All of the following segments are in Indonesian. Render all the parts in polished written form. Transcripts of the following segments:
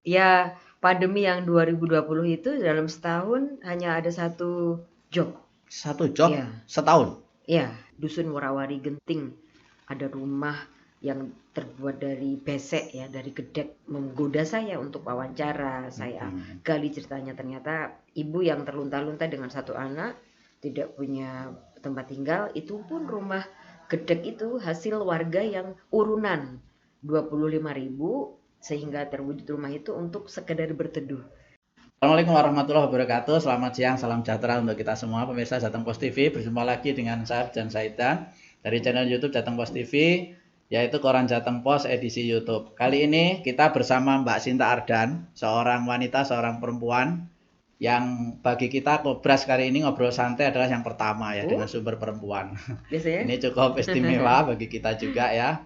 Ya, pandemi yang 2020 itu dalam setahun hanya ada satu job. Satu job Ya, setahun. ya, Dusun Warawari Genting. Ada rumah yang terbuat dari besek ya, dari gedek menggoda saya untuk wawancara. Saya gali ceritanya, ternyata ibu yang terlunta-lunta dengan satu anak, tidak punya tempat tinggal, itu pun rumah gedek itu hasil warga yang urunan 25.000 sehingga terwujud rumah itu untuk sekedar berteduh. Assalamualaikum warahmatullahi wabarakatuh. Selamat siang, salam sejahtera untuk kita semua pemirsa Jateng Pos TV. Berjumpa lagi dengan saya Jan Saidan dari channel YouTube Jateng Pos TV, yaitu Koran Jateng Pos edisi YouTube. Kali ini kita bersama Mbak Sinta Ardan, seorang wanita, seorang perempuan yang bagi kita Kobras kali ini ngobrol santai adalah yang pertama ya, dengan sumber perempuan. Biasanya? Ini cukup istimewa bagi kita juga ya.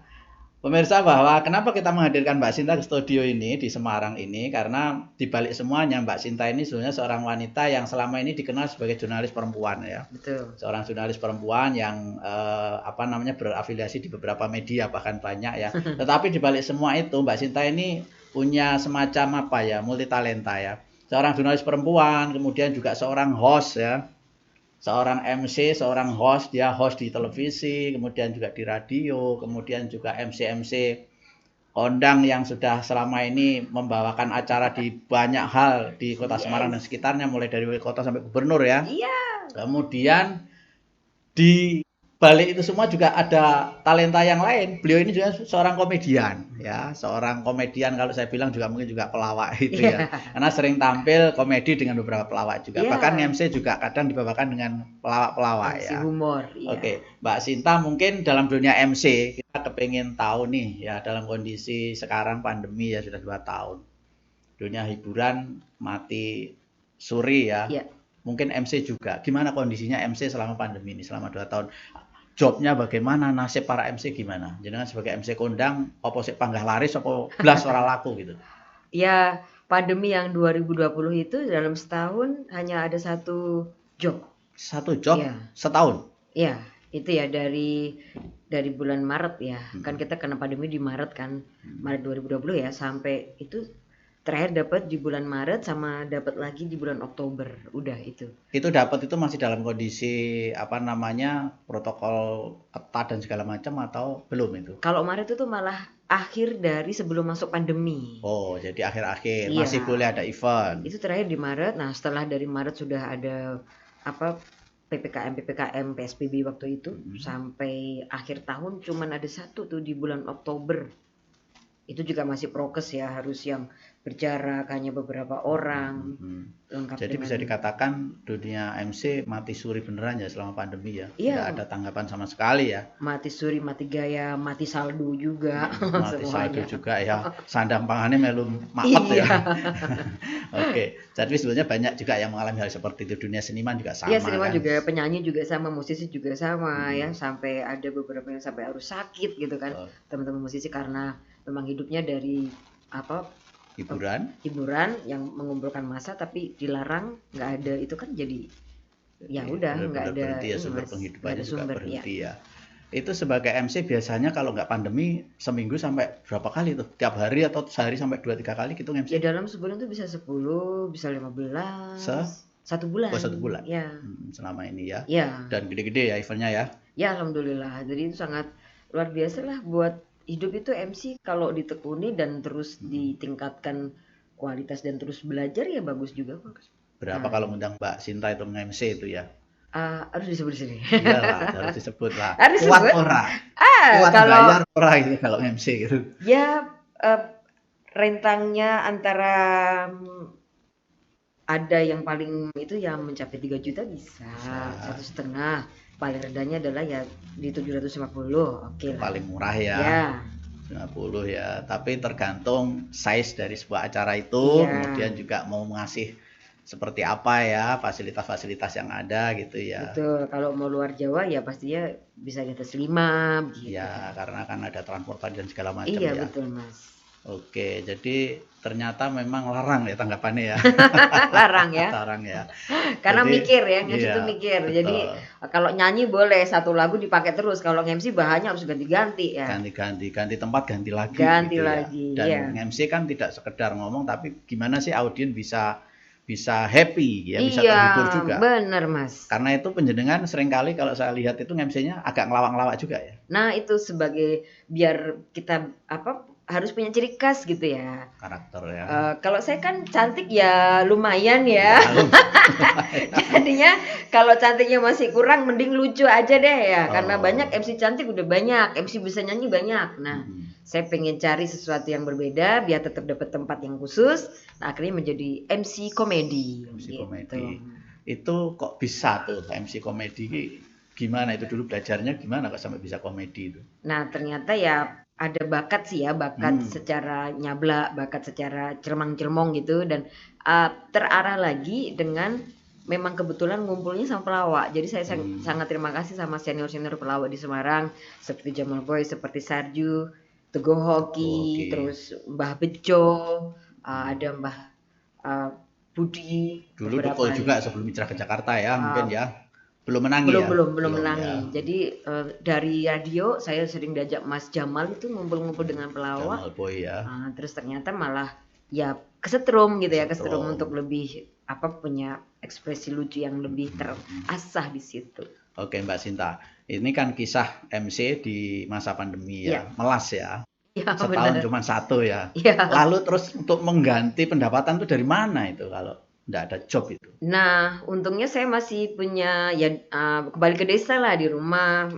Pemirsa, bahwa kenapa kita menghadirkan Mbak Sinta ke studio ini di Semarang ini, karena dibalik semuanya Mbak Sinta ini sebenarnya seorang wanita yang selama ini dikenal sebagai jurnalis perempuan ya. Betul. Seorang jurnalis perempuan yang berafiliasi di beberapa media bahkan banyak ya. Tetapi dibalik semua itu Mbak Sinta ini punya semacam multi talenta ya. Seorang jurnalis perempuan, kemudian juga seorang host ya. Seorang MC, seorang host, dia host di televisi, kemudian juga di radio, kemudian juga MC-MC kondang yang sudah selama ini membawakan acara di banyak hal di Kota Semarang dan sekitarnya, mulai dari wali kota sampai gubernur ya. Iya. Kemudian di balik itu semua juga ada talenta yang lain. Beliau ini juga seorang komedian ya, seorang komedian, kalau saya bilang juga mungkin juga pelawak itu ya. Karena sering tampil komedi dengan beberapa pelawak juga. Bahkan MC juga kadang dibawakan dengan pelawak-pelawak MC ya. humor. Oke, Mbak Sinta, mungkin dalam dunia MC kita kepingin tahu nih ya, dalam kondisi sekarang pandemi ya sudah 2 tahun. Dunia hiburan mati suri ya. Mungkin MC juga. Gimana kondisinya MC selama pandemi ini, selama 2 tahun? Jobnya bagaimana, nasib para MC gimana? Jangan sebagai MC kondang, apa sih panggah laris, apa blas ora laku gitu? Ya, pandemi yang 2020 itu dalam setahun hanya ada satu job. Satu job Ya. setahun? Ya, itu ya dari bulan Maret ya. Kan kita kena pandemi di Maret kan. Maret 2020 ya, sampai itu terakhir dapat di bulan Maret sama dapat lagi di bulan Oktober. Udah itu. Itu dapat itu masih dalam kondisi protokol ketat dan segala macam atau belum itu? Kalau Maret itu malah akhir dari sebelum masuk pandemi. Oh, jadi akhir-akhir Iya. masih boleh ada event. Itu terakhir di Maret. Nah, setelah dari Maret sudah ada PPKM, PSBB waktu itu sampai akhir tahun cuman ada satu tuh di bulan Oktober. Itu juga masih prokes ya, harus yang berjarak hanya beberapa orang. Jadi bisa dikatakan dunia MC mati suri beneran ya selama pandemi ya. Nggak ada tanggapan sama sekali ya. Mati suri, mati gaya, mati saldo juga. Mati saldo juga ya. Sandang pangannya melu maket ya. Oke, jadi sebenarnya banyak juga yang mengalami hal seperti itu. Dunia seniman juga sama. Iya, seniman kan? juga, penyanyi juga sama, musisi juga sama ya. Sampai ada beberapa yang sampai harus sakit gitu kan. Teman-teman musisi karena memang hidupnya dari hiburan yang mengumpulkan massa, tapi dilarang, nggak ada itu kan, jadi ya udah nggak ada berhenti ya, sumber penghidupannya juga berhenti ya. Itu sebagai MC biasanya kalau nggak pandemi seminggu sampai berapa kali tuh? Tiap hari atau sehari sampai 2-3 kali gitu MC? Ya dalam sebulan tuh bisa 10, bisa 15. Satu bulan. Oh, 1 bulan. Ya. Selama ini ya. Ya. Dan gede-gede ya eventnya ya. Ya, alhamdulillah. Jadi itu sangat luar biasa lah buat hidup itu MC, kalau ditekuni dan terus ditingkatkan kualitas dan terus belajar ya bagus juga kok. Berapa kalau ngundang Mbak Sinta itu nge-MC itu ya? Harus disebut di sini. Iyalah, harus disebut lah. Harus Kuat disebut. ora? Kuat Kalau bayar ora gitu kalau MC gitu. Ya rentangnya antara ada yang paling itu yang mencapai 3 juta bisa. 1,5. Paling rendahnya adalah ya di 750. Oke lah. Paling murah ya. Ya. 50 ya, tapi tergantung size dari sebuah acara itu, kemudian juga mau ngasih seperti apa ya fasilitas-fasilitas yang ada gitu ya. Betul, kalau mau luar Jawa ya pastinya bisa di atas 5 gitu. Ya, karena kan ada transportasi dan segala macam iya, ya. Betul Mas. Oke, jadi ternyata memang larang ya tanggapannya ya. Larang ya. Larang ya. Karena Jadi mikir ya, MC iya, itu mikir. Jadi betul. kalau nyanyi boleh satu lagu dipakai terus, kalau MC bahannya harus ganti-ganti ya. Ganti tempat ganti lagi Ganti gitu ya. lagi, ya. Dan MC kan tidak sekedar ngomong tapi gimana sih audiens bisa happy ya, bisa Iya, terhibur juga. bener Mas. Karena itu penjenengan seringkali kalau saya lihat itu MC-nya agak ngelawak-ngelawak juga ya. Nah, itu sebagai biar kita harus punya ciri khas gitu ya. Karakter ya. Kalau saya kan cantik ya lumayan ya. Jadinya kalau cantiknya masih kurang mending lucu aja deh ya. Karena banyak MC cantik udah banyak, MC bisa nyanyi banyak. Nah, saya pengen cari sesuatu yang berbeda biar tetap dapat tempat yang khusus. Nah, akhirnya menjadi MC komedi. MC gitu. komedi. Itu kok bisa tuh MC komedi? Gimana itu dulu belajarnya gimana kok sampai bisa komedi itu? Nah, ternyata ya ada bakat sih ya, bakat secara nyablak, bakat secara cermang-cermong gitu, dan terarah lagi dengan memang kebetulan ngumpulnya sama pelawak. Jadi saya sangat terima kasih sama senior-senior pelawak di Semarang seperti Jamal Boy, seperti Sarju, Teguh Hoki, terus Mbah Bejo, ada Mbah Budi. Dulu Tukul juga sebelum hijrah ke Jakarta ya, mungkin ya. Belum menangi ya? Belum menangi. Ya. Jadi dari radio saya sering diajak Mas Jamal itu ngumpul-ngumpul dengan pelawak. Jamal Boy ya. Terus ternyata malah ya kesetrum gitu ya, kesetrum untuk lebih punya ekspresi lucu yang lebih terasah di situ. Oke Mbak Sinta, ini kan kisah MC di masa pandemi ya, melas ya. Ya setahun cuma satu ya. Lalu terus untuk mengganti pendapatan tuh dari mana itu kalau nggak ada job itu? Nah, untungnya saya masih punya ya kembali ke desa lah, di rumah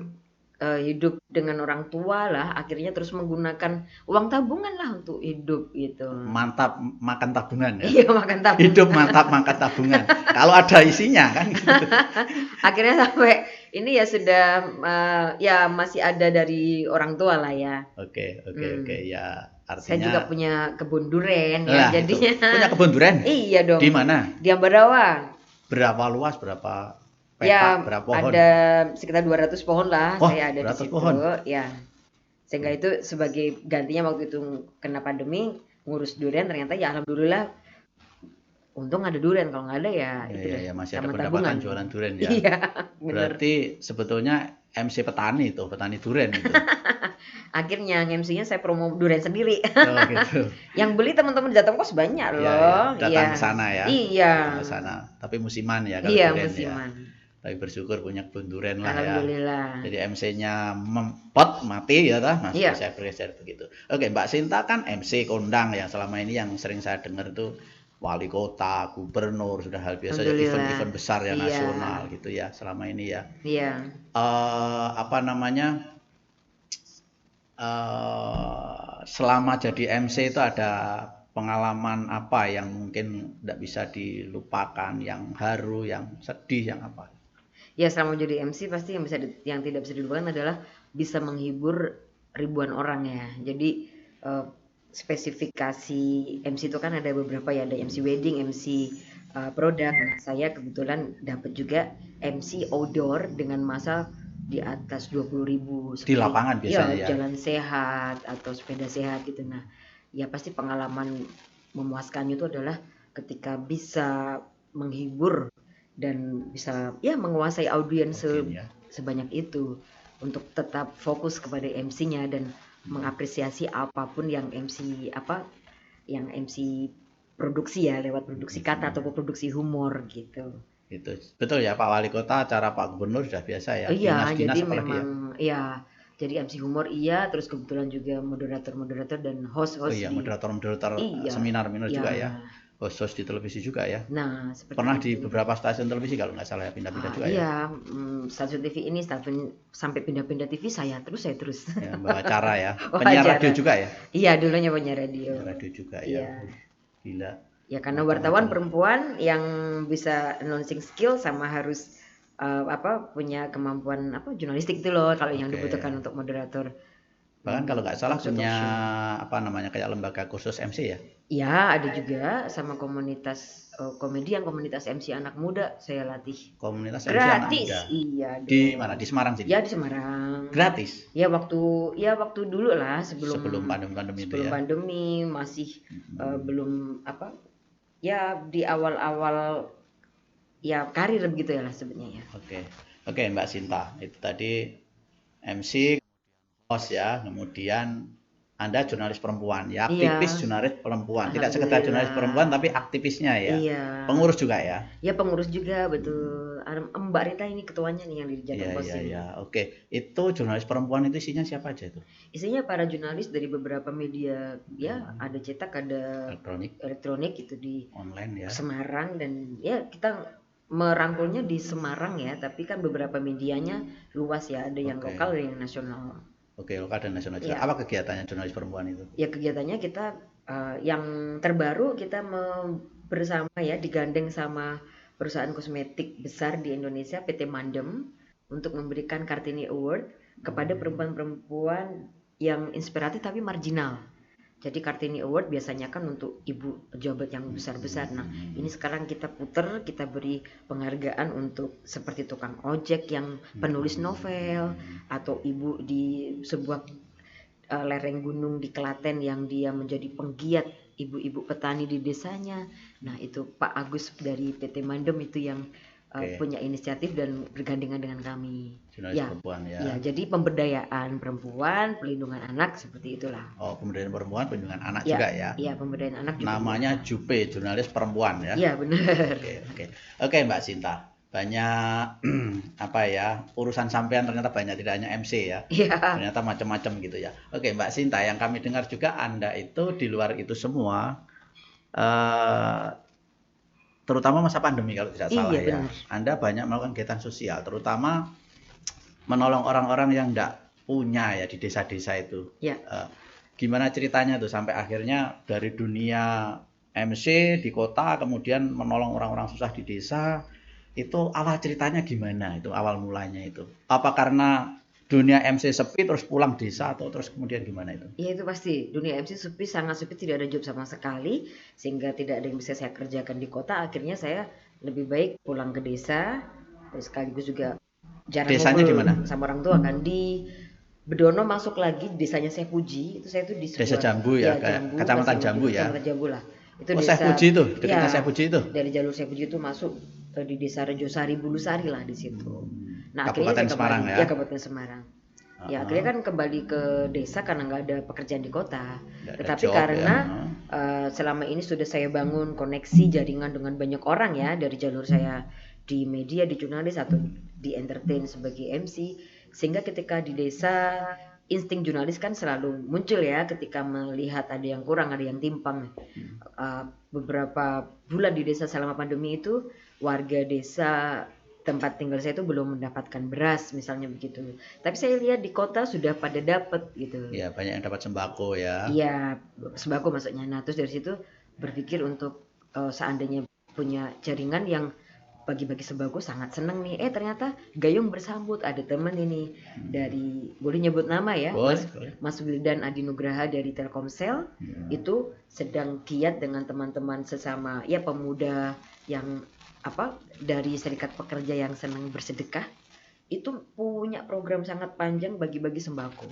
hidup dengan orang tua lah, akhirnya terus menggunakan uang tabungan lah untuk hidup gitu. Mantap makan tabungan ya? Iya, makan tabungan. Hidup mantap makan tabungan. Kalau ada isinya kan gitu. Akhirnya sampai ini ya sudah ya masih ada dari orang tua lah ya. Oke ya. Artinya saya juga punya kebun duren ya, jadinya. Punya kebun duren? Iya dong. Di mana? Di Ambarawa. Berapa luas, berapa petak, ya, berapa pohon? Ada sekitar 200 pohon lah. Saya ada di situ. Pohon. Ya. Sehingga itu sebagai gantinya waktu itu kena pandemi, ngurus duren, ternyata ya alhamdulillah untung ada duren, kalau nggak ada ya itu ya masih ada pendapatan jualan duren ya. Iya, bener. Berarti sebetulnya MC petani duren itu. Akhirnya MC-nya saya promo duren sendiri. Oh gitu. Yang beli teman-teman Jateng Kos banyak loh. Ya, datang ke sana ya. Iya. Ke sana. Tapi musiman ya kalau iya, duren musiman. Ya. Tapi bersyukur punya kebun duren lah ya. Alhamdulillah. Jadi MC-nya mempot mati ya tah, Mas. Iya. Saya bergeser begitu. Oke, Mbak Sinta kan MC kondang ya, selama ini yang sering saya dengar tuh wali kota, gubernur, sudah hal biasa ya, event-event besar ya, nasional gitu ya selama ini ya. Iya. Selama jadi MC itu ada pengalaman apa yang mungkin tidak bisa dilupakan, yang haru, yang sedih, yang apa? Ya, selama jadi MC pasti yang tidak bisa dilupakan adalah bisa menghibur ribuan orang ya. Jadi spesifikasi MC itu kan ada beberapa ya, ada MC wedding, MC produk. Nah, saya kebetulan dapat juga MC outdoor dengan masa di atas 20.000 di lapangan biasanya ya. Jalan sehat atau sepeda sehat gitu. Nah, ya pasti pengalaman memuaskannya itu adalah ketika bisa menghibur dan bisa ya menguasai audiens sebanyak itu untuk tetap fokus kepada MC-nya dan mengapresiasi apapun yang MC produksi ya, lewat produksi kata atau produksi humor gitu. Gitu. Betul ya Pak Wali Kota, acara Pak Gubernur sudah biasa ya. Iya, jadi memang ya. Jadi MC humor iya, terus kebetulan juga moderator dan host. Oh iya, moderator seminar juga ya. Host di televisi juga ya. Nah, seperti pernah itu. Di beberapa stasiun televisi kalau nggak salah ya, pindah-pindah juga ya. Iya, stasiun TV ini sampai pindah-pindah TV saya terus. Ya, bawa acara ya. Penyiar radio juga ya. Iya, dulunya penyiar radio. Radio juga ya. Gila. Ya karena wartawan perempuan yang bisa announcing skill sama harus punya kemampuan jurnalistik itu loh kalau yang dibutuhkan untuk moderator Bahkan kalau nggak salah talkshow punya talkshow. apa namanya kayak lembaga khusus MC ya. Ya, ada juga sama komunitas komedian, komunitas MC anak muda saya latih. Komunitas MC anak muda. Gratis, iya Di dong. mana? Di Semarang sini. Ya di Semarang. Gratis. Ya waktu dulu lah sebelum pandemi itu sebelum ya. pandemi masih belum apa ya di awal-awal ya karir begitu ya lah sebenarnya ya. Oke Mbak Sinta, itu tadi MC, host ya, kemudian Anda jurnalis perempuan ya, aktivis jurnalis perempuan, tidak sekedar jurnalis perempuan tapi aktivisnya ya. Iya. Pengurus juga ya. Ya pengurus juga betul. Mbak Rita ini ketuanya nih yang di Jateng Pos ini. Iya. Oke, itu jurnalis perempuan itu isinya siapa aja itu? Isinya para jurnalis dari beberapa media ya, ada cetak, ada elektronik itu di online ya. Semarang dan ya kita merangkulnya di Semarang ya, tapi kan beberapa medianya luas ya, ada yang lokal, ada yang nasional. Oke, lokal dan nasional juga. Apa kegiatannya jurnalis perempuan itu? Ya kegiatannya kita yang terbaru kita bersama ya digandeng sama perusahaan kosmetik besar di Indonesia PT Mandem untuk memberikan Kartini Award kepada perempuan-perempuan yang inspiratif tapi marginal. Jadi Kartini Award biasanya kan untuk ibu pejabat yang besar-besar. Nah, ini sekarang kita puter, kita beri penghargaan untuk seperti tukang ojek yang penulis novel, atau ibu di sebuah lereng gunung di Klaten yang dia menjadi penggiat ibu-ibu petani di desanya. Nah, itu Pak Agus dari PT Mandem itu yang punya inisiatif dan bergandengan dengan kami. Jurnalis perempuan ya. Ya, jadi pemberdayaan perempuan, pelindungan anak seperti itulah. Oh, pemberdayaan perempuan, pelindungan anak juga ya. Iya, pemberdayaan anak juga. Namanya JUPE, jurnalis perempuan ya. Iya, benar. Oke, Mbak Sinta. Banyak apa ya, urusan sampean ternyata banyak, tidak hanya MC ya. Iya. Ternyata macam-macam gitu ya. Oke, Mbak Sinta, yang kami dengar juga Anda itu di luar itu semua terutama masa pandemi kalau tidak salah ya. Benar. Anda banyak melakukan kegiatan sosial, terutama menolong orang-orang yang tidak punya ya di desa-desa itu. Ya. Gimana ceritanya tuh sampai akhirnya dari dunia MC di kota kemudian menolong orang-orang susah di desa, itu awal ceritanya gimana itu, awal mulanya itu? Apa karena dunia MC sepi terus pulang desa atau terus kemudian gimana itu? Ya itu pasti, dunia MC sepi, sangat sepi, tidak ada job sama sekali, sehingga tidak ada yang bisa saya kerjakan di kota. Akhirnya saya lebih baik pulang ke desa, terus sekaligus juga jarang Desanya di mana? sama orang tua kan, di Bedono. Masuk lagi desanya saya Puji, itu saya tuh di Desa Jambu ya, Jambu, Kecamatan Jambu ya. Kecamatan Jambu lah. Itu desa Saya Puji itu, dekatnya Saya Puji itu. Dari jalur Saya Puji itu masuk di desa Rejosari Bulusari lah di situ. Nah, Kabupaten Semarang ya. Ya, Kabupaten Semarang. Ya akhirnya kan kembali ke desa karena nggak ada pekerjaan di kota. Tetapi karena selama ini sudah saya bangun koneksi jaringan dengan banyak orang ya, dari jalur saya di media, di jurnalis atau di entertain sebagai MC, sehingga ketika di desa insting jurnalis kan selalu muncul ya ketika melihat ada yang kurang, ada yang timpang. Beberapa bulan di desa selama pandemi itu warga desa tempat tinggal saya itu belum mendapatkan beras misalnya begitu. Tapi saya lihat di kota sudah pada dapat gitu. Iya, banyak yang dapat sembako ya. Iya, sembako maksudnya. Nah, terus dari situ berpikir untuk seandainya punya jaringan yang bagi-bagi sembako, sangat senang nih. Ternyata gayung bersambut, ada teman ini dari, boleh nyebut nama ya, Mas Wildan Adi Nugraha dari Telkomsel. Itu sedang giat dengan teman-teman sesama ya pemuda yang dari serikat pekerja yang senang bersedekah, itu punya program sangat panjang bagi-bagi sembako.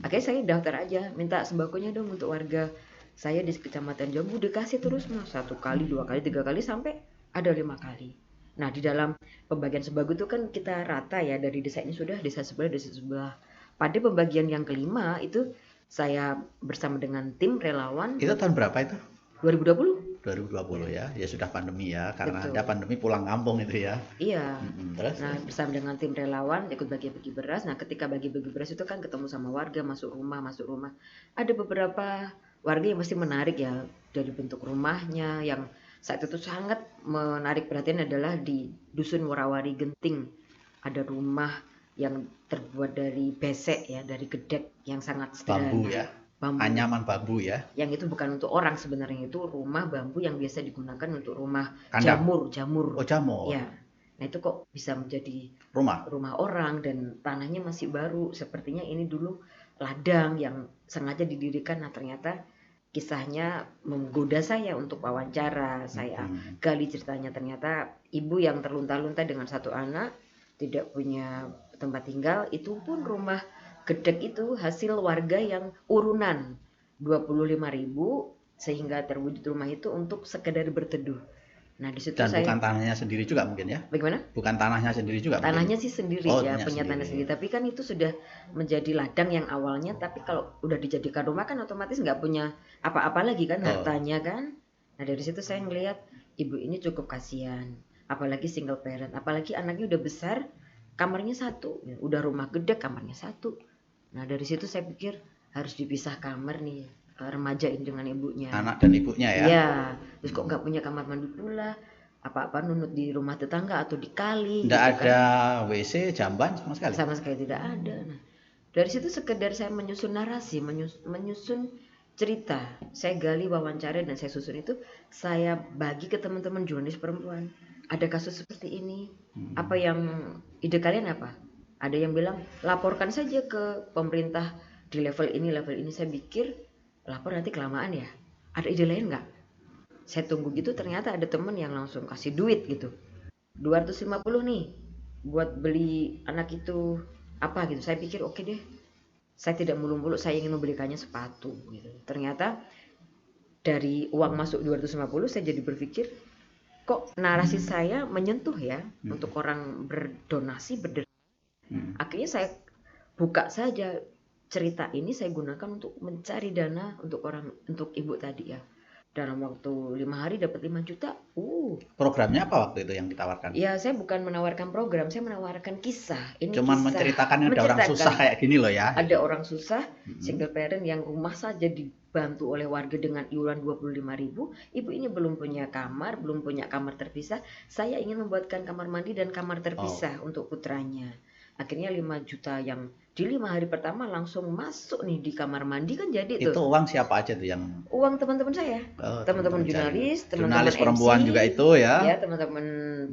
Akhirnya saya daftar aja, minta sembakonya dong untuk warga saya di Kecamatan Jambu. Dikasih terus mas, 1 kali, 2 kali, 3 kali, sampai ada 5 kali. Nah, di dalam pembagian sembako itu kan kita rata ya, dari desa ini sudah, desa sebelah, desa sebelah. Pada pembagian yang kelima itu saya bersama dengan tim relawan. Itu tahun berapa itu? 2020 ya, ya sudah pandemi ya, karena ada pandemi pulang kampung itu ya. Iya. Terus? Nah, bersama dengan tim relawan ikut bagi-bagi beras. Nah, ketika bagi-bagi beras itu kan ketemu sama warga, masuk rumah. Ada beberapa warga yang masih menarik ya dari bentuk rumahnya. Yang saat itu sangat menarik perhatian adalah di Dusun Warawari Genting. Ada rumah yang terbuat dari besek ya, dari gedek yang sangat sederhana. Bambu ya. Anyaman bambu ya. Yang itu bukan untuk orang sebenarnya, itu rumah bambu yang biasa digunakan untuk rumah jamur. Oh, jamur. Ya. Nah, itu kok bisa menjadi rumah orang dan tanahnya masih baru. Sepertinya ini dulu ladang yang sengaja didirikan. Nah ternyata kisahnya menggoda saya untuk wawancara. Saya gali ceritanya, ternyata ibu yang terlunta-lunta dengan 1 anak, tidak punya tempat tinggal. Itu pun rumah gedek itu hasil warga yang urunan 25.000, sehingga terwujud rumah itu untuk sekedar berteduh. Nah di situ Dan saya, bukan tanahnya sendiri juga mungkin ya? bagaimana? Bukan tanahnya sendiri juga Tanahnya mungkin? sih sendiri Oh, ya, punya punya tanah sendiri. sendiri. Tapi kan itu sudah menjadi ladang yang awalnya. Tapi kalau udah dijadikan rumah kan otomatis nggak punya apa-apa lagi kan, hartanya kan. Nah dari situ saya ngelihat ibu ini cukup kasihan, apalagi single parent, apalagi anaknya udah besar, kamarnya 1, udah rumah gede kamarnya 1. Nah dari situ saya pikir harus dipisah kamar nih, remaja ini dengan ibunya. Anak dan ibunya ya? Iya, terus kok nggak punya kamar mandi pula, apa-apa nunut di rumah tetangga atau di kali. Nggak gitu ada kan. WC, jamban sama sekali? Sama sekali tidak ada. Nah, dari situ sekedar saya menyusun narasi, menyusun cerita, saya gali, wawancara, dan saya susun itu, saya bagi ke teman-teman jurnalis perempuan. Ada kasus seperti ini, apa yang ide kalian apa? Ada yang bilang laporkan saja ke pemerintah di level ini, level ini. Saya pikir lapor nanti kelamaan ya. Ada ide lain nggak? Saya tunggu gitu, ternyata ada teman yang langsung kasih duit gitu, 250 nih buat beli anak itu apa gitu. Saya pikir oke deh, saya tidak muluk-muluk, saya ingin membelikannya sepatu gitu. Ternyata dari uang masuk 250 saya jadi berpikir kok narasi saya menyentuh ya untuk orang berdonasi, akhirnya saya buka saja cerita ini, saya gunakan untuk mencari dana untuk ibu tadi ya. Dalam waktu 5 hari dapat 5 juta. Programnya apa waktu itu yang ditawarkan? Ya saya bukan menawarkan program, saya menawarkan kisah. Ini Cuman kisah, menceritakan ada orang susah kayak gini loh ya. Ada orang susah, single parent yang rumah saja dibantu oleh warga dengan iuran 25.000. Ibu ini belum punya kamar, belum punya kamar terpisah. Saya ingin membuatkan kamar mandi dan kamar terpisah untuk putranya. Akhirnya 5 juta yang di 5 hari pertama langsung masuk nih di kamar mandi kan jadi tuh. Itu uang siapa aja tuh yang? Uang teman-teman saya, teman-teman jurnalis, teman-teman jurnalis perempuan MC, juga itu ya? Ya teman-teman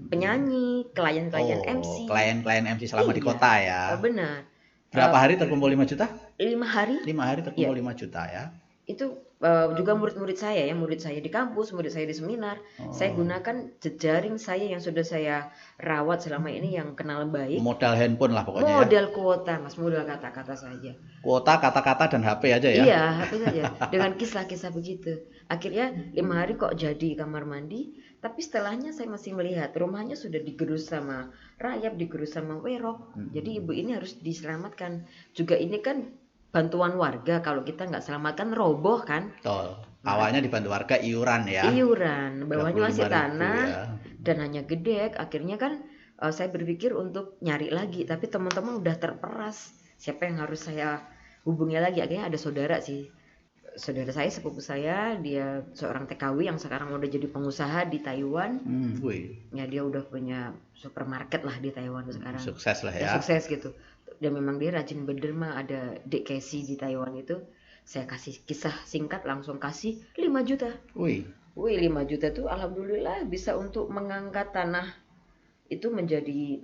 penyanyi, klien-klien MC. Klien-klien MC selama di kota ya? Benar. Berapa hari terkumpul 5 juta? 5 hari. 5 hari terkumpul 5 juta ya? Itu juga murid-murid saya ya, murid saya di kampus, murid saya di seminar. Saya gunakan jejaring saya yang sudah saya rawat selama ini, yang kenal baik. Modal handphone lah pokoknya. Modal kuota Mas, modal kata-kata saja. Kuota, kata-kata, dan HP aja ya? Iya, HP saja. Dengan kisah-kisah begitu. Akhirnya 5 hari kok jadi kamar mandi. Tapi setelahnya saya masih melihat rumahnya sudah digerus sama rayap, digerus sama werok. Jadi ibu ini harus diselamatkan. Juga ini kan bantuan warga, kalau kita nggak selamatkan roboh kan. Betul. Awalnya dibantu warga iuran ya. Iuran, bawahnya masih 25.000 tanah ya. Dan hanya gede. Akhirnya kan saya berpikir untuk nyari lagi, tapi teman-teman udah terperas. Siapa yang harus saya hubungi lagi? Akhirnya ada saudara sih. Saudara saya, sepupu saya, dia seorang TKW yang sekarang udah jadi pengusaha di Taiwan. Ya dia udah punya supermarket lah di Taiwan sekarang. Sukses lah ya. Sukses gitu. Dan memang dia rajin berderma. Ada Dek Casey di Taiwan itu. Saya kasih kisah singkat, langsung kasih 5 juta. 5 juta tuh alhamdulillah bisa untuk mengangkat tanah itu menjadi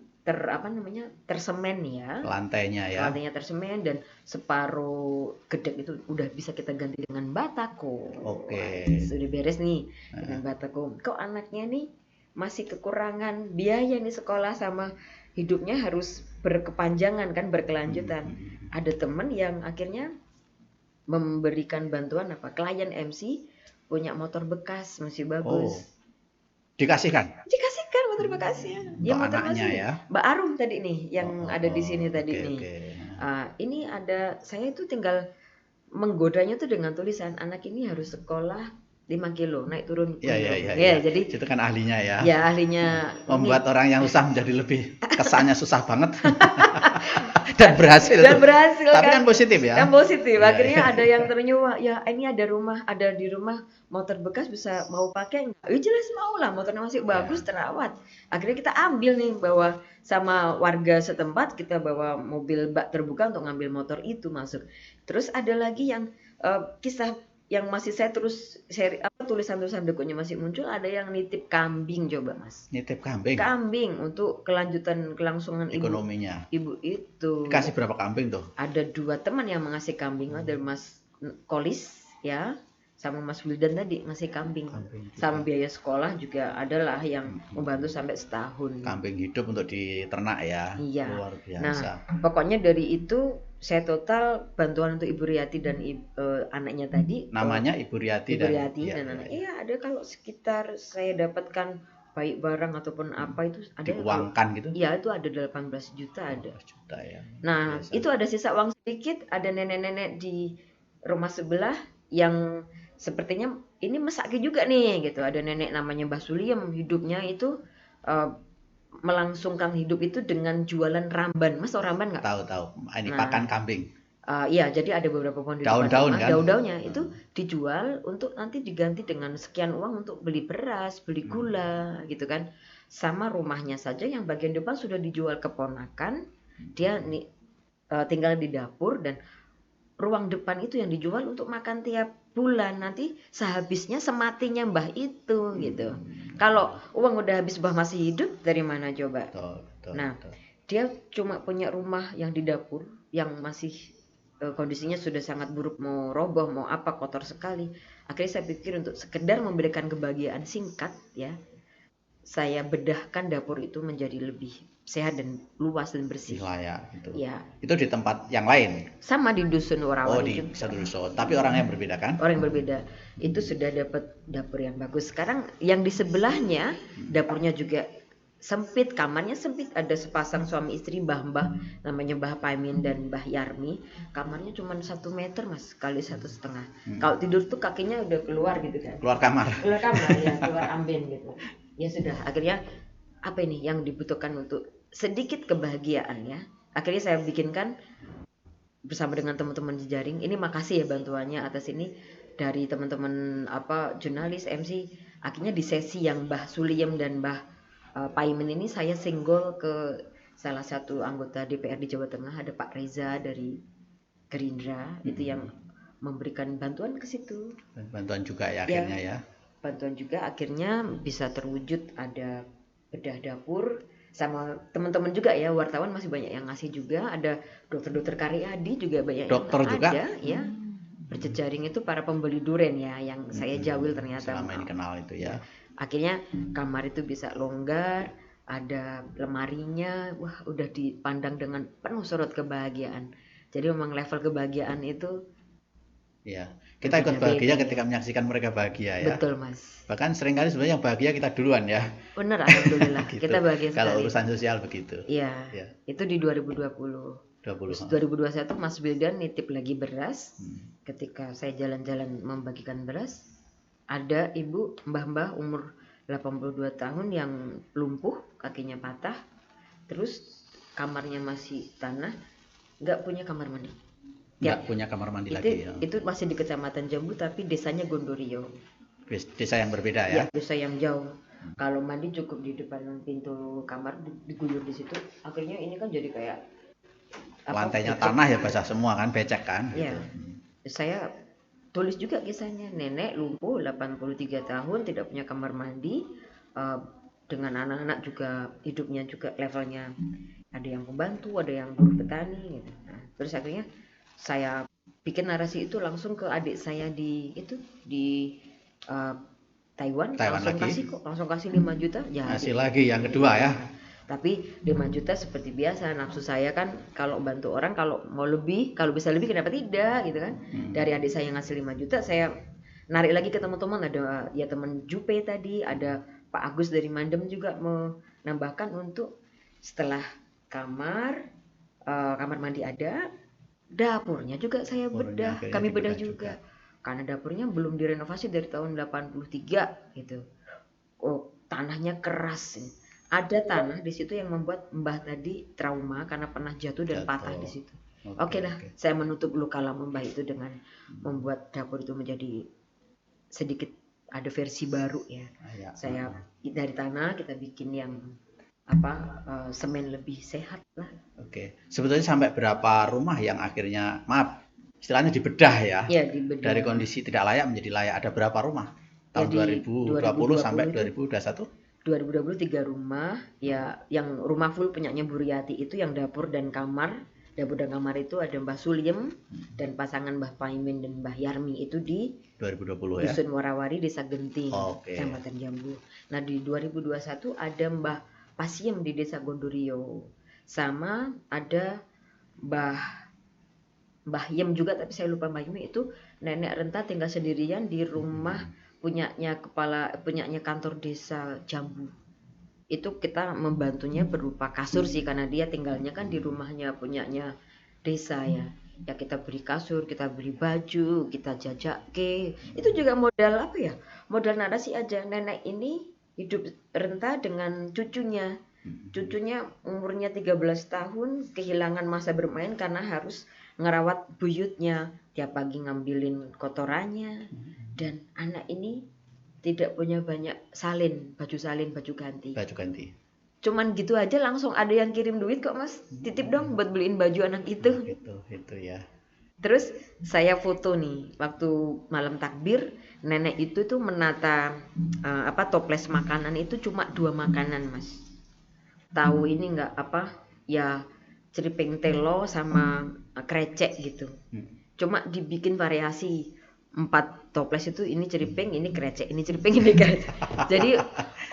tersemen ya. Lantainya ya. Lantainya tersemen, dan separuh gedek itu udah bisa kita ganti dengan batako. Oke. Sudah beres nih dengan batako. Kok anaknya nih masih kekurangan biaya nih sekolah sama hidupnya harus berkepanjangan kan, berkelanjutan. Ada teman yang akhirnya memberikan bantuan klien MC punya motor bekas masih bagus. Dikasihkan motor bekasnya. Ya motor anaknya ya. Mbak Arum tadi nih yang ada di sini tadi nih. Ini ada, saya itu tinggal menggodanya tuh dengan tulisan anak ini harus sekolah 5 kilo naik turun. Ya, jadi itu kan ahlinya ya. Ya ahlinya. Membuat orang yang susah menjadi lebih kesannya susah banget. Dan berhasil. Tapi kan positif ya. Kan positif. Akhirnya ada yang ternyuh, ya ini ada di rumah motor bekas, bisa mau pakai nggak? Jelas mau lah, motornya masih bagus, terawat. Akhirnya kita ambil nih, bawa sama warga setempat, kita bawa mobil bak terbuka untuk ngambil motor itu masuk. Terus ada lagi yang kisah yang masih saya terus tulisan-tulisan bukunya masih muncul, ada yang nitip kambing coba Mas. Nitip kambing. Kambing untuk kelanjutan kelangsungan Ekonominya. Ibu itu. Dikasih berapa kambing tuh? Ada 2 teman yang mengasih kambing, ada Mas Kolis ya, sama Mas Wildan tadi ngasih kambing. Sama biaya sekolah juga adalah yang membantu sampai setahun. Kambing hidup untuk diternak ya. Iya. Luar biasa. Nah, pokoknya dari itu saya total bantuan untuk Ibu Riyati dan anaknya tadi. Namanya Ibu Riyati dan anaknya. Iya, ada kalau sekitar saya dapatkan baik barang ataupun apa itu ada diuangkan gitu. Iya, itu ada 18 juta ada. 18 juta ya. Nah, biasa. Itu ada sisa uang sedikit, ada nenek-nenek di rumah sebelah yang sepertinya ini mesake juga nih gitu. Ada nenek namanya Mbah Suliem, hidupnya itu melangsungkan hidup itu dengan jualan ramban. Mas tahu ramban nggak? Tahu. Ini pakan kambing. Iya, jadi ada beberapa pohon di daun-daun kan? Daun-daunnya itu dijual untuk nanti diganti dengan sekian uang untuk beli beras, beli gula, gitu kan. Sama rumahnya saja yang bagian depan sudah dijual keponakan. Dia tinggal di dapur dan ruang depan itu yang dijual untuk makan tiap bulan, nanti sehabisnya sematinya mbah itu gitu. Kalau uang udah habis mbah masih hidup, dari mana coba? Betul. Dia cuma punya rumah yang di dapur yang masih kondisinya sudah sangat buruk, mau roboh, mau apa, kotor sekali. Akhirnya saya pikir untuk sekedar memberikan kebahagiaan singkat ya, saya bedahkan dapur itu menjadi lebih sehat dan luas dan bersih. Layak gitu. Ya. Itu di tempat yang lain. Sama di dusun Warawari. Oh, di satu dusun. Tapi orang yang berbeda kan? Orang yang berbeda. Itu sudah dapat dapur yang bagus. Sekarang yang di sebelahnya dapurnya juga sempit, kamarnya sempit. Ada sepasang suami istri mbah-mbah namanya Mbah Paimin dan Mbah Yarmi. Kamarnya cuma 1 meter Mas, kali 1,5. Kalau tidur tuh kakinya udah keluar gitu kan. Keluar kamar ya, keluar amben gitu. Ya sudah, akhirnya apa ini yang dibutuhkan untuk sedikit kebahagiaan ya. Akhirnya saya bikinkan bersama dengan teman-teman jejaring. Ini makasih ya bantuannya atas ini dari teman-teman jurnalis MC. Akhirnya di sesi yang Mbah Suliem dan Mbah Paimin ini saya singgol ke salah satu anggota DPR di Jawa Tengah, ada Pak Reza dari Gerindra, itu yang memberikan bantuan ke situ. Bantuan juga ya akhirnya ya. Bantuan juga akhirnya bisa terwujud, ada bedah dapur. Sama teman-teman juga ya, wartawan masih banyak yang ngasih juga, ada dokter-dokter Karyadi juga banyak dokter yang juga? Ada ya. Berjejaring itu para pembeli duren ya, yang saya jawil ternyata. Selama ini kenal itu ya. Akhirnya kamar itu bisa longgar, ada lemarinya, wah udah dipandang dengan penuh sorot kebahagiaan. Jadi memang level kebahagiaan itu ya, kita ikut bahagia ketika menyaksikan mereka bahagia ya. Betul Mas. Bahkan seringkali sebenarnya yang bahagia kita duluan ya. Benar, alhamdulillah. Gitu. Kita bahagia sekali. Kalau urusan sosial begitu. Iya. Itu di 2020. 2021 Mas Wildan nitip lagi beras. Ketika saya jalan-jalan membagikan beras, ada ibu mbah-mbah umur 82 tahun yang lumpuh, kakinya patah, terus kamarnya masih tanah, nggak punya kamar mandi. Nggak punya kamar mandi lagi ya. Itu masih di Kecamatan Jambu tapi desanya Gondorio. Desa yang berbeda ya? Ya, desa yang jauh. Kalau mandi cukup di depan pintu kamar, diguyur di situ. Akhirnya ini kan jadi kayak lantainya tanah ya, basah semua kan, becek kan. Iya. Gitu. Saya tulis juga kisahnya, nenek lumpuh 83 tahun tidak punya kamar mandi, dengan anak-anak juga hidupnya juga levelnya ada yang pembantu, ada yang buruh petani gitu. Nah, terus akhirnya saya bikin narasi itu langsung ke adik saya di Taiwan langsung kasih 5 juta jadi. Kasih lagi yang kedua ya. Tapi 5 juta seperti biasa, nafsu saya kan kalau bantu orang, kalau mau lebih, kalau bisa lebih kenapa tidak gitu kan. Dari adik saya ngasih 5 juta, saya narik lagi ke teman-teman, ada ya teman Jupe tadi, ada Pak Agus dari Mandem juga menambahkan untuk setelah kamar mandi ada, dapurnya juga saya bedah, kami bedah juga. Karena dapurnya belum direnovasi dari tahun 83 gitu. Oh, tanahnya keras. Ada tanah di situ yang membuat Mbah tadi trauma karena pernah jatuh dan patah di situ. Oke lah, saya menutup luka lama Mbah itu dengan membuat dapur itu menjadi sedikit ada versi baru ya. Saya dari tanah kita bikin yang semen lebih sehat lah. Oke. Sebetulnya sampai berapa rumah yang akhirnya istilahnya dibedah ya. Ya, dibedah. Dari kondisi tidak layak menjadi layak. Ada berapa rumah? Tahun 2020 sampai 2021? 2020 3 rumah, ya yang rumah full punyanya Bu Riyati itu yang dapur dan kamar. Dapur dan kamar itu ada Mbah Suliem dan pasangan Mbah Paimin dan Mbah Yarmi itu di 2020 ya. Dusun Warawari, Desa Genting, Oke. Kecamatan Jambu. Nah di 2021 ada Mbah Pasiem di Desa Gondorio. Sama ada Mbah Yem juga, tapi saya lupa Mbah Yem itu nenek renta tinggal sendirian di rumah punyanya kantor desa Jambu. Itu kita membantunya berupa kasur sih, karena dia tinggalnya kan di rumahnya punyanya desa ya. Ya kita beri kasur, kita beri baju, kita jajake. Itu juga modal apa ya? Modal narasi aja. Nenek ini hidup renta dengan cucunya. Cucunya umurnya 13 tahun, kehilangan masa bermain karena harus ngerawat buyutnya. Tiap pagi ngambilin kotorannya. Dan anak ini tidak punya banyak baju ganti. Cuman gitu aja langsung ada yang kirim duit kok Mas. Titip dong buat beliin baju anak itu. Itu ya. Terus saya foto nih waktu malam takbir, nenek itu tuh menata toples makanan itu cuma 2 makanan Mas. Tahu ini enggak ya ceriping telo sama krecek gitu. Cuma dibikin variasi 4 toples itu, ini ceriping, ini krecek, ini ceriping, ini krecek. Jadi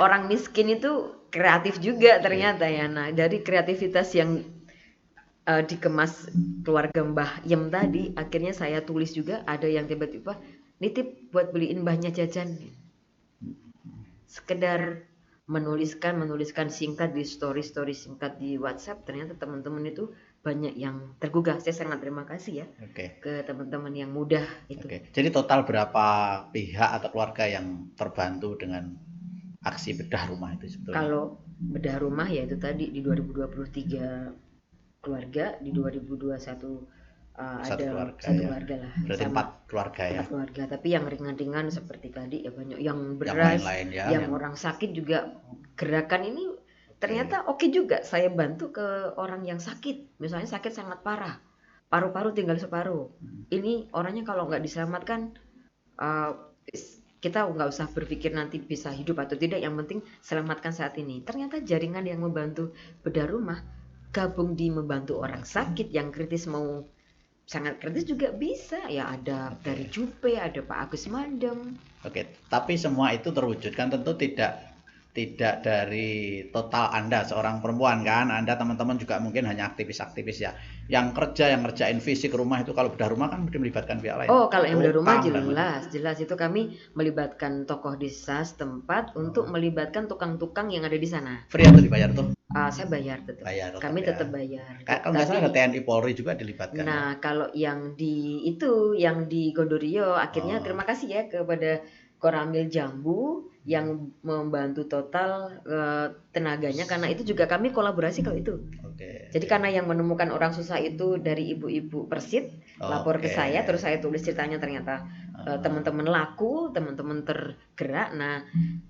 orang miskin itu kreatif juga ternyata ya. Nah dari kreativitas yang dikemas keluarga Mbah Yem tadi, akhirnya saya tulis juga. Ada yang tiba-tiba nitip buat beliin mbahnya jajan. Sekedar menuliskan singkat di story singkat di WhatsApp, ternyata teman-teman itu banyak yang tergugah. Saya sangat terima kasih ya ke teman-teman yang mudah itu. Jadi total berapa pihak atau keluarga yang terbantu dengan aksi bedah rumah itu sebetulnya? Kalau bedah rumah ya itu tadi di 2023 keluarga, di 2021 ada satu keluarga lah. Berarti 4 keluarga ya. 4 keluarga, tapi yang ringan-ringan seperti tadi ya banyak, yang beras, yang orang sakit juga. Gerakan ini ternyata oke juga. Saya bantu ke orang yang sakit, misalnya sakit sangat parah, paru-paru tinggal separuh. Ini orangnya kalau nggak diselamatkan, kita nggak usah berpikir nanti bisa hidup atau tidak, yang penting selamatkan saat ini. Ternyata jaringan yang membantu bedah rumah gabung di membantu orang sakit yang kritis, mau sangat kritis juga bisa ya. Ada dari Jupe, ada Pak Agus Mandem. Tapi semua itu terwujudkan tentu tidak dari total Anda seorang perempuan kan. Anda teman-teman juga mungkin hanya aktivis-aktivis ya. Yang ngerjain fisik rumah itu, kalau bedah rumah kan mungkin melibatkan pihak lain. Oh, kalau yang bedah rumah jelas itu kami melibatkan tokoh desa setempat untuk melibatkan tukang-tukang yang ada di sana. Free atau dibayar tuh? Saya bayar tetap. Kami tetap bayar. Kalau nggak salah ada TNI Polri juga dilibatkan. Nah, kalau yang di Gondorio, akhirnya terima kasih ya kepada Koramil Jambu yang membantu total tenaganya, karena itu juga kami kolaborasi kalau itu. Jadi karena yang menemukan orang susah itu dari ibu-ibu Persit, lapor ke saya, terus saya tulis ceritanya, ternyata teman-teman laku, teman-teman tergerak. Nah,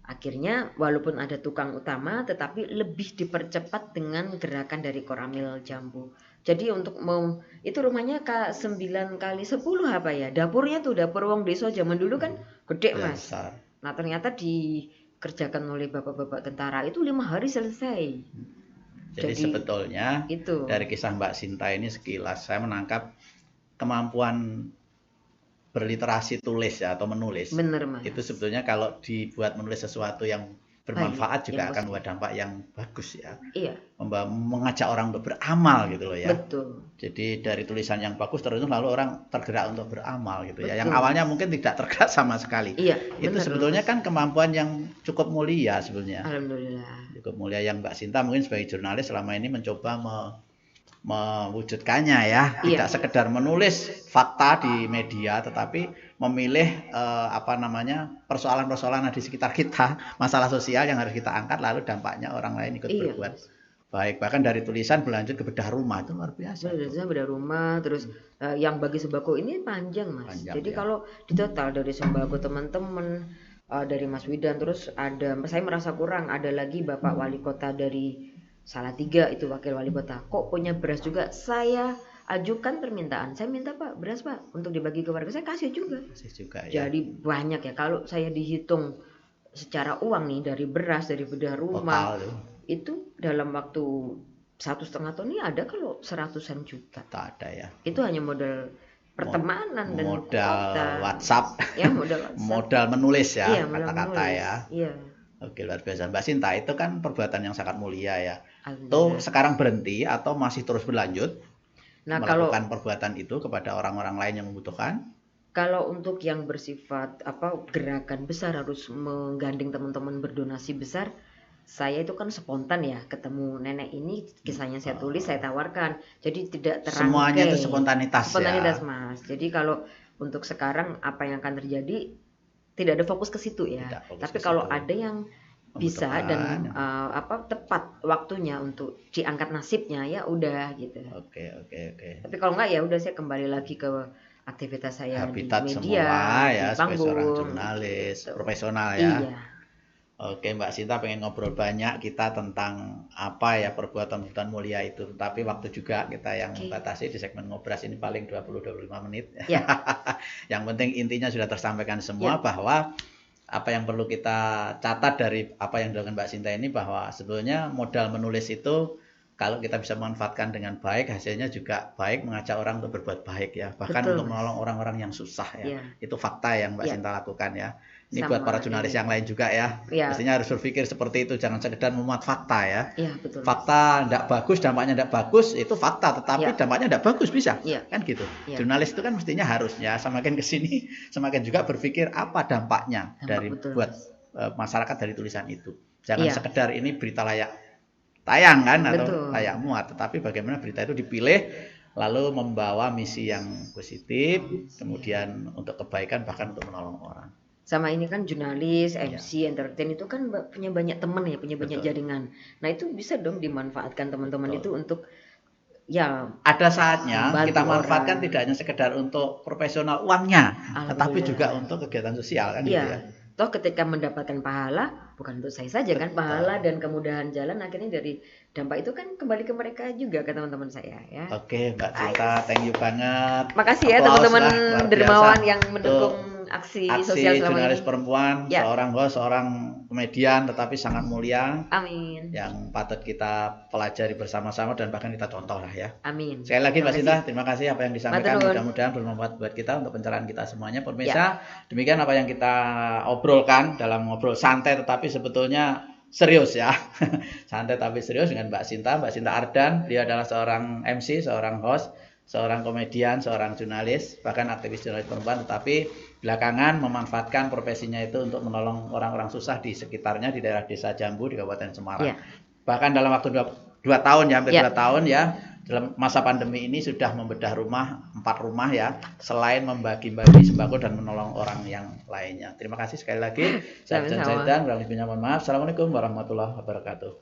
akhirnya walaupun ada tukang utama, tetapi lebih dipercepat dengan gerakan dari Koramil Jambu. Jadi untuk itu rumahnya 9 kali 10 apa ya, dapurnya tuh dapur wong desa zaman dulu kan gede Mas. Nah ternyata dikerjakan oleh bapak-bapak tentara itu 5 hari selesai. Jadi sebetulnya itu dari kisah Mbak Sinta ini sekilas saya menangkap kemampuan berliterasi tulis ya, atau menulis. Bener Mas. Itu sebetulnya kalau dibuat menulis sesuatu yang bermanfaat juga akan membawa dampak yang bagus ya. Iya. Mengajak orang untuk beramal gitu loh ya. Betul. Jadi dari tulisan yang bagus terus lalu orang tergerak untuk beramal gitu ya. Yang awalnya mungkin tidak tergerak sama sekali. Iya. Itu sebetulnya kan kemampuan yang cukup mulia sebetulnya. Alhamdulillah. Cukup mulia yang Mbak Sinta mungkin sebagai jurnalis selama ini mencoba mewujudkannya ya. Tidak sekedar menulis fakta di media, tetapi memilih persoalan-persoalan di sekitar kita, masalah sosial yang harus kita angkat, lalu dampaknya orang lain ikut berbuat baik. Bahkan dari tulisan berlanjut ke bedah rumah, itu luar biasa. Bedah rumah, terus yang bagi sembako ini panjang Mas. Jadi kalau di total dari sembako teman-teman, dari Mas Widan, terus saya merasa kurang, ada lagi Bapak Wali Kota dari Salatiga, itu wakil wali kota, kok punya beras juga. Saya ajukan permintaan. Saya minta Pak beras Pak untuk dibagi ke warga, saya kasih juga. Kasih juga ya. Jadi banyak ya. Kalau saya dihitung secara uang nih dari beras, dari bedah rumah, itu dalam waktu 1,5 tahun ini ada kalau 100-an juta. Tak ada ya. Itu hanya modal pertemanan dan modal kota. WhatsApp. Ya, modal WhatsApp. Modal menulis ya, iya, kata-kata ya. Iya. Oke, luar biasa. Mbak Sinta, itu kan perbuatan yang sangat mulia ya. Itu sekarang berhenti atau masih terus berlanjut? Nah, melakukan perbuatan itu kepada orang-orang lain yang membutuhkan? Kalau untuk yang bersifat gerakan besar harus menggandeng teman-teman berdonasi besar, saya itu kan spontan ya, ketemu nenek ini kisahnya saya tulis, saya tawarkan. Jadi tidak terangkai. Semuanya itu spontanitas ya. Mas. Jadi kalau untuk sekarang apa yang akan terjadi tidak ada fokus ke situ ya. Tapi kalau ada yang bisa dan tepat waktunya untuk diangkat nasibnya ya udah gitu. Oke. Tapi kalau enggak ya udah saya kembali lagi ke aktivitas saya Habitat di media, semula ya, di panggung, sebagai seorang jurnalis profesional ya. Iya. Oke, Mbak Sinta pengen ngobrol banyak kita tentang apa ya perbuatan-perbuatan mulia itu. Tapi waktu juga kita yang membatasi di segmen ngobras ini paling 20-25 menit. Ya. Yang penting intinya sudah tersampaikan semua bahwa apa yang perlu kita catat dari apa yang dilakukan Mbak Sinta ini bahwa sebetulnya modal menulis itu kalau kita bisa memanfaatkan dengan baik, hasilnya juga baik, mengajak orang untuk berbuat baik ya. Bahkan untuk menolong orang-orang yang susah ya. Itu fakta yang Mbak Sinta lakukan ya. Ini buat para jurnalis yang lain juga ya. Mestinya harus berpikir seperti itu, jangan sekedar memuat fakta ya. Betul. Fakta tidak bagus, dampaknya tidak bagus, itu fakta, tetapi dampaknya tidak bagus bisa. Kan gitu. Jurnalis itu kan mestinya harusnya semakin ke sini semakin juga berpikir apa dampaknya dari buat masyarakat dari tulisan itu. Jangan sekedar ini berita layak tayang kan atau layak muat, tetapi bagaimana berita itu dipilih lalu membawa misi yang positif, kemudian untuk kebaikan bahkan untuk menolong orang. Sama ini kan jurnalis, MC, entertain itu kan punya banyak teman ya, punya banyak jaringan. Nah itu bisa dong dimanfaatkan teman-teman itu untuk ada saatnya kita manfaatkan tidak hanya sekedar untuk profesional uangnya, tetapi juga untuk kegiatan sosial kan gitu ya. Toh ketika mendapatkan pahala bukan untuk saya saja kan, pahala dan kemudahan jalan akhirnya dari dampak itu kan kembali ke mereka juga, ke teman-teman saya ya. Oke, Mbak Sinta, thank you banget. Makasih ya teman-teman dermawan yang mendukung aksi sosial selama jurnalis ini. Perempuan, seorang host, seorang komedian tetapi sangat mulia. Amin. Yang patut kita pelajari bersama-sama dan bahkan kita contoh lah ya. Amin. Sekali lagi Mbak Sinta, terima kasih apa yang disampaikan, mudah-mudahan bermanfaat buat kita untuk pencerahan kita semuanya. Pemirsa, demikian apa yang kita obrolkan dalam ngobrol santai tetapi sebetulnya serius ya. Santai tapi serius dengan Mbak Sinta Ardan. Dia adalah seorang MC, seorang host, seorang komedian, seorang jurnalis, bahkan aktivis jurnalis perempuan, tetapi belakangan memanfaatkan profesinya itu untuk menolong orang-orang susah di sekitarnya di daerah Desa Jambu di Kabupaten Semarang. Bahkan dalam waktu 2 tahun ya, hampir 2 tahun ya, dalam masa pandemi ini sudah membedah 4 rumah ya, selain membagi-bagi sembako dan menolong orang yang lainnya. Terima kasih sekali lagi. Saya John Zaidan, kurang lebihnya mohon maaf. Assalamualaikum warahmatullahi wabarakatuh.